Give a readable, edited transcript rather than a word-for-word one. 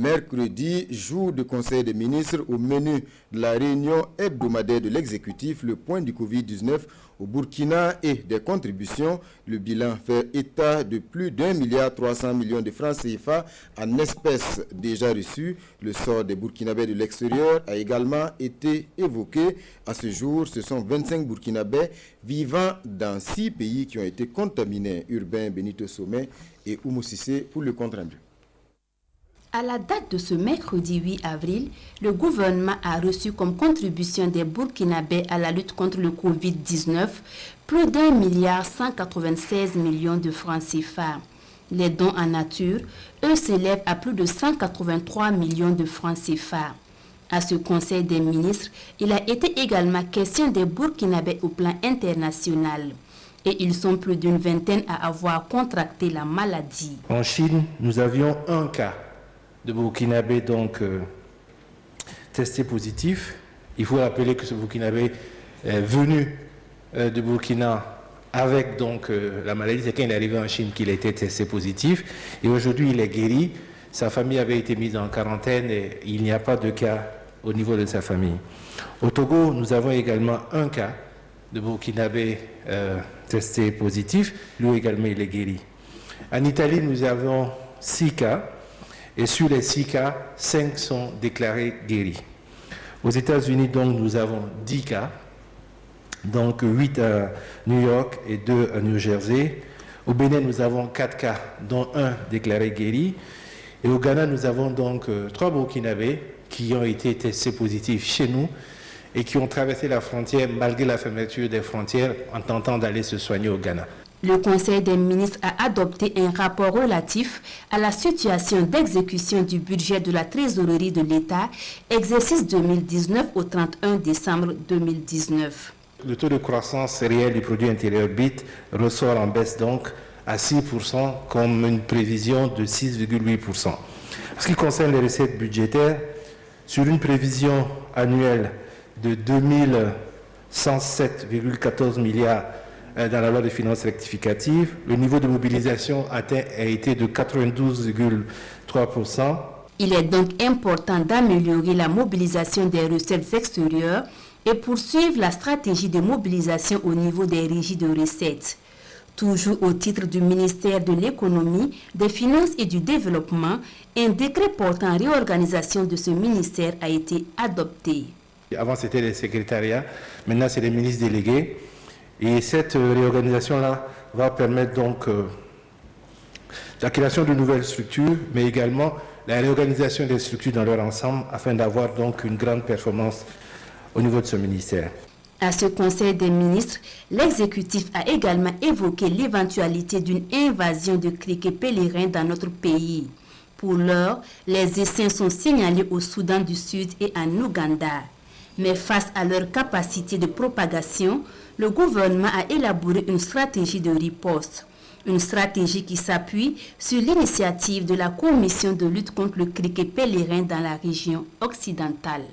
Mercredi, jour de conseil des ministres, au menu de la réunion hebdomadaire de l'exécutif, le point du Covid-19 au Burkina et des contributions. Le bilan fait état de plus d'1,3 milliard de francs CFA en espèces déjà reçues. Le sort des Burkinabés de l'extérieur a également été évoqué. À ce jour, ce sont 25 Burkinabés vivant dans 6 pays qui ont été contaminés. Urbain Benito Sommet et Oumou Sissé pour le compte rendu. À la date de ce mercredi 8 avril, le gouvernement a reçu comme contribution des Burkinabés à la lutte contre le Covid-19 plus d'1,196 milliard de francs CFA. Les dons en nature, eux, s'élèvent à plus de 183 millions de francs CFA. À ce Conseil des ministres, il a été également question des Burkinabés au plan international. Et ils sont plus d'une vingtaine à avoir contracté la maladie. En Chine, nous avions un cas de Burkinabé donc testé positif. Il faut rappeler que ce Burkinabé est venu de Burkina avec donc la maladie. C'est quand il est arrivé en Chine qu'il a été testé positif. Et aujourd'hui, il est guéri. Sa famille avait été mise en quarantaine et il n'y a pas de cas au niveau de sa famille. Au Togo, nous avons également un cas de Burkinabé testé positif. Lui également, il est guéri. En Italie, nous avons 6 cas. Et sur les 6 cas, 5 sont déclarés guéris. Aux États-Unis, donc, nous avons 10 cas, donc 8 à New York et 2 à New Jersey. Au Bénin, nous avons 4 cas, dont 1 déclaré guéri. Et au Ghana, nous avons donc 3 Burkinabés qui ont été testés positifs chez nous et qui ont traversé la frontière malgré la fermeture des frontières en tentant d'aller se soigner au Ghana. Le Conseil des ministres a adopté un rapport relatif à la situation d'exécution du budget de la trésorerie de l'État, exercice 2019 au 31 décembre 2019. Le taux de croissance réel du produit intérieur brut ressort en baisse donc à 6% comme une prévision de 6,8%. En ce qui concerne les recettes budgétaires, sur une prévision annuelle de 2107,14 milliards dans la loi de finances rectificative, le niveau de mobilisation atteint a été de 92,3%. Il est donc important d'améliorer la mobilisation des recettes extérieures et poursuivre la stratégie de mobilisation au niveau des régies de recettes. Toujours au titre du ministère de l'Économie, des Finances et du Développement, un décret portant réorganisation de ce ministère a été adopté. Avant, c'était les secrétariats, maintenant, c'est les ministres délégués. Et cette réorganisation-là va permettre donc la création de nouvelles structures, mais également la réorganisation des structures dans leur ensemble afin d'avoir donc une grande performance au niveau de ce ministère. À ce Conseil des ministres, l'exécutif a également évoqué l'éventualité d'une invasion de criquets pèlerins dans notre pays. Pour l'heure, les essaims sont signalés au Soudan du Sud et en Ouganda. Mais face à leur capacité de propagation, le gouvernement a élaboré une stratégie de riposte. Une stratégie qui s'appuie sur l'initiative de la Commission de lutte contre le criquet pèlerin dans la région occidentale.